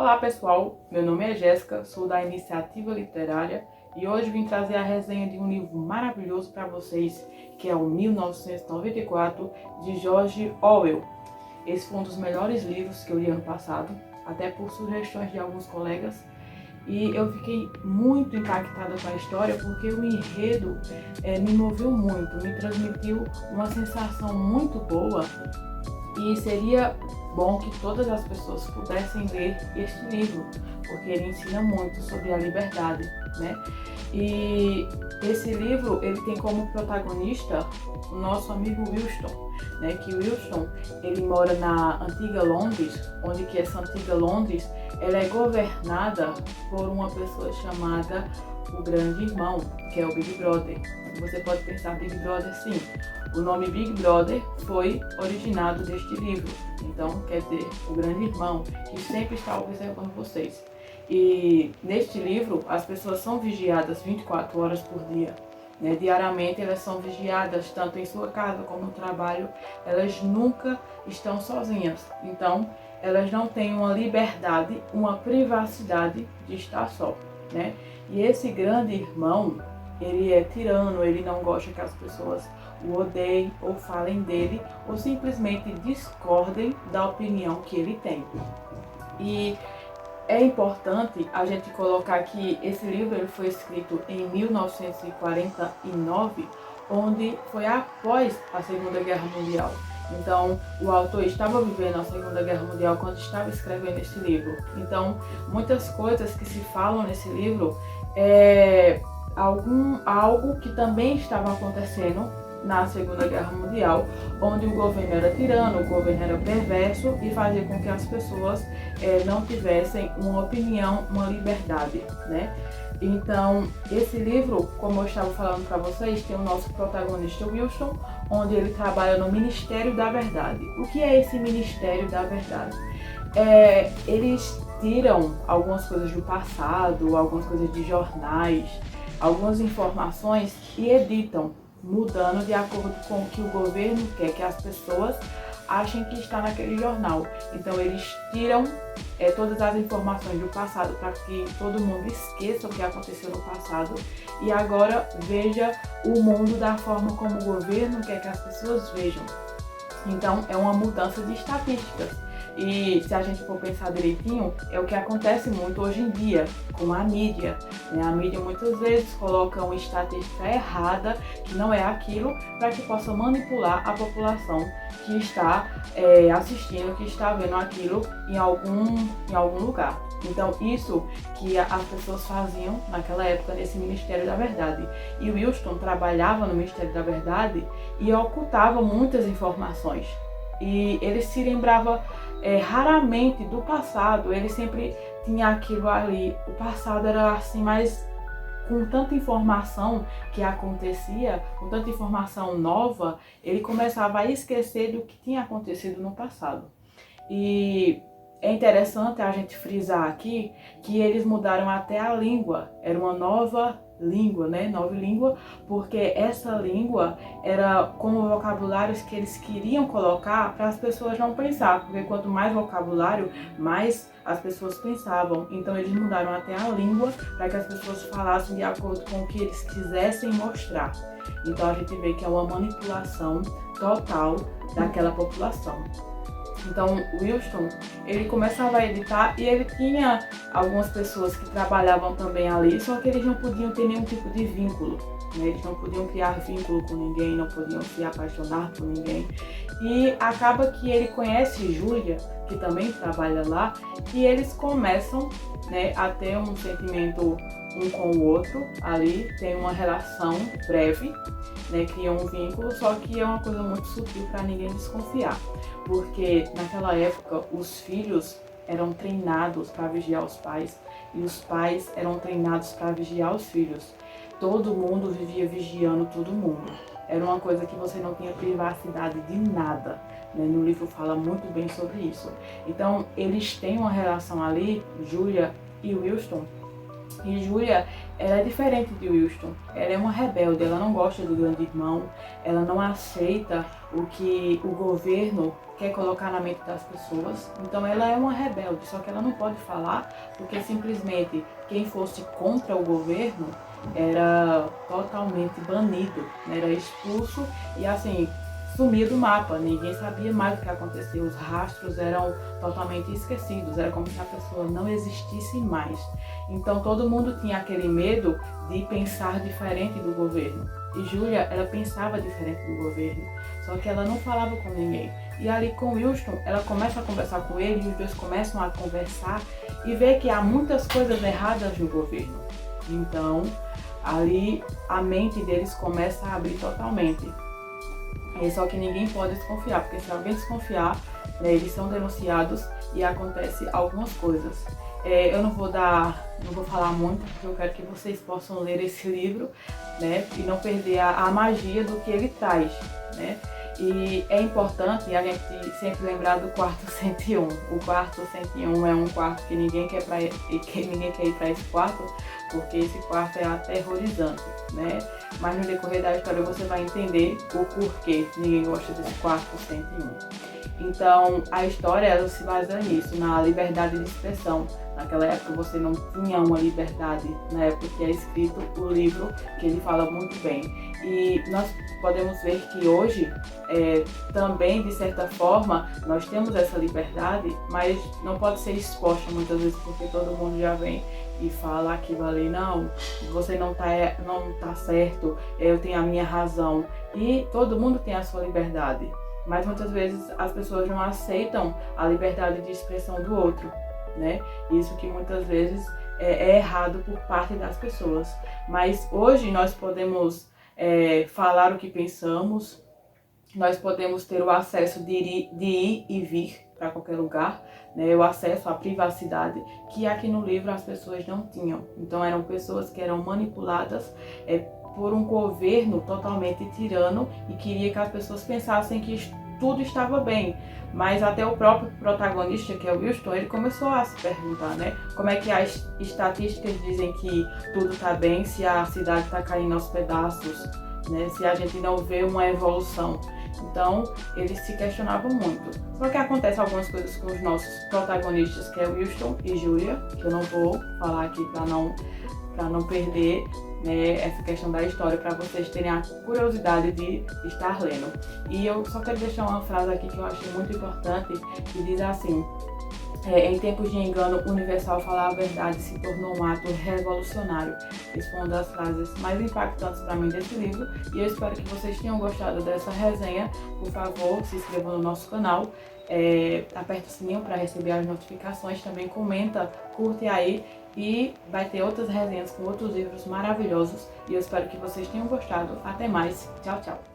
Olá pessoal, meu nome é Jéssica, sou da Iniciativa Literária e hoje vim trazer a resenha de um livro maravilhoso para vocês, que é o 1994, de George Orwell. Esse foi um dos melhores livros que eu li ano passado, até por sugestões de alguns colegas, e eu fiquei muito impactada com a história porque o enredo me moveu muito, me transmitiu uma sensação muito boa. E seria bom que todas as pessoas pudessem ler este livro, porque ele ensina muito sobre a liberdade, né? E esse livro, ele tem como protagonista o nosso amigo Winston, né? Que Winston, ele mora na antiga Londres, onde que essa antiga Londres, ela é governada por uma pessoa chamada o Grande Irmão, que é o Big Brother. Você pode pensar Big Brother, sim. O nome Big Brother foi originado deste livro. Então, quer dizer, o Grande Irmão, que sempre está observando vocês. E neste livro, as pessoas são vigiadas 24 horas por dia. Né? Diariamente, elas são vigiadas, tanto em sua casa como no trabalho. Elas nunca estão sozinhas. Então, elas não têm uma liberdade, uma privacidade de estar só. Né? E esse Grande Irmão, ele é tirano, ele não gosta que as pessoas o odeiem ou falem dele ou simplesmente discordem da opinião que ele tem. E é importante a gente colocar que esse livro ele foi escrito em 1949, onde foi após a Segunda Guerra Mundial. Então, o autor estava vivendo a Segunda Guerra Mundial quando estava escrevendo esse livro. Então, muitas coisas que se falam nesse livro é algo que também estava acontecendo na Segunda Guerra Mundial, onde o governo era tirano, o governo era perverso e fazia com que as pessoas não tivessem uma opinião, uma liberdade, né? Então, esse livro, como eu estava falando para vocês, tem o nosso protagonista Winston, onde ele trabalha no Ministério da Verdade. O que é esse Ministério da Verdade? Eles tiram algumas coisas do passado, algumas coisas de jornais, algumas informações e editam, mudando de acordo com o que o governo quer que as pessoas achem que está naquele jornal. Então eles tiram todas as informações do passado para que todo mundo esqueça o que aconteceu no passado e agora veja o mundo da forma como o governo quer que as pessoas vejam. Então é uma mudança de estatísticas. E se a gente for pensar direitinho, é o que acontece muito hoje em dia com a mídia. Né? A mídia muitas vezes coloca uma estatística errada, que não é aquilo, para que possa manipular a população que está assistindo, que está vendo aquilo em algum lugar. Então isso que as pessoas faziam naquela época nesse Ministério da Verdade. E o Winston trabalhava no Ministério da Verdade e ocultava muitas informações. E ele se lembrava raramente do passado, ele sempre tinha aquilo ali. O passado era assim, mas com tanta informação que acontecia, com tanta informação nova, ele começava a esquecer do que tinha acontecido no passado. E é interessante a gente frisar aqui que eles mudaram até a língua, era uma nova língua, né? Nova língua, porque essa língua era como vocabulários que eles queriam colocar para as pessoas não pensar, porque quanto mais vocabulário, mais as pessoas pensavam. Então eles mudaram até a língua para que as pessoas falassem de acordo com o que eles quisessem mostrar. Então a gente vê que é uma manipulação total daquela população. Então, o Winston, ele começava a editar e ele tinha algumas pessoas que trabalhavam também ali, só que eles não podiam ter nenhum tipo de vínculo, né? Eles não podiam criar vínculo com ninguém, não podiam se apaixonar por ninguém. E acaba que ele conhece Julia, que também trabalha lá, e eles começam, né, a ter um sentimento um com o outro ali, tem uma relação breve, né, criam um vínculo, só que é uma coisa muito sutil para ninguém desconfiar, porque naquela época os filhos eram treinados para vigiar os pais e os pais eram treinados para vigiar os filhos. Todo mundo vivia vigiando todo mundo. Era uma coisa que você não tinha privacidade de nada. Né? No livro fala muito bem sobre isso. Então eles têm uma relação ali, Julia e Winston, E Julia, ela é diferente de Wilson. Ela é uma rebelde, ela não gosta do grande irmão, ela não aceita o que o governo quer colocar na mente das pessoas. Então ela é uma rebelde, só que ela não pode falar porque simplesmente quem fosse contra o governo era totalmente banido, né? Era expulso e assim, sumia do mapa, ninguém sabia mais o que acontecia, os rastros eram totalmente esquecidos, era como se a pessoa não existisse mais. Então todo mundo tinha aquele medo de pensar diferente do governo. E Julia, ela pensava diferente do governo, só que ela não falava com ninguém. E ali com Wilson, ela começa a conversar com ele, e os dois começam a conversar e vê que há muitas coisas erradas no governo. Então, ali a mente deles começa a abrir totalmente. Só que ninguém pode desconfiar, porque se alguém desconfiar, né, eles são denunciados e acontece algumas coisas. Eu não vou falar muito, porque eu quero que vocês possam ler esse livro, né, e não perder a magia do que ele traz, né. E é importante a gente sempre lembrar do quarto 101. O quarto 101 é um quarto que ninguém quer ir para esse quarto, porque esse quarto é aterrorizante, né? Mas no decorrer da história você vai entender o porquê ninguém gosta desse quarto 101. Então, a história ela se baseia nisso, na liberdade de expressão. Naquela época você não tinha uma liberdade, na época que é escrito o livro, que ele fala muito bem. E nós podemos ver que hoje, também, de certa forma, nós temos essa liberdade, mas não pode ser exposta muitas vezes, porque todo mundo já vem e fala aquilo ali, não, você não tá certo, eu tenho a minha razão. E todo mundo tem a sua liberdade. Mas muitas vezes as pessoas não aceitam a liberdade de expressão do outro, né? Isso que muitas vezes é errado por parte das pessoas. Mas hoje nós podemos falar o que pensamos, nós podemos ter o acesso de ir e vir para qualquer lugar, né? O acesso à privacidade, que aqui no livro as pessoas não tinham. Então eram pessoas que eram manipuladas por um governo totalmente tirano e queria que as pessoas pensassem que tudo estava bem. Mas até o próprio protagonista, que é o Wilson, ele começou a se perguntar, né? Como é que as estatísticas dizem que tudo está bem se a cidade está caindo aos pedaços, né? Se a gente não vê uma evolução. Então, eles se questionavam muito. Só que acontece algumas coisas com os nossos protagonistas, que é o Wilson e Julia, que eu não vou falar aqui para não perder, né, essa questão da história, para vocês terem a curiosidade de estar lendo. E eu só quero deixar uma frase aqui que eu achei muito importante, que diz assim: em tempos de engano universal, falar a verdade se tornou um ato revolucionário. Essa foi uma das frases mais impactantes para mim desse livro, e eu espero que vocês tenham gostado dessa resenha. Por favor, se inscrevam no nosso canal, aperta o sininho para receber as notificações, também comenta, curte aí, e vai ter outras resenhas com outros livros maravilhosos, e eu espero que vocês tenham gostado. Até mais, tchau, tchau!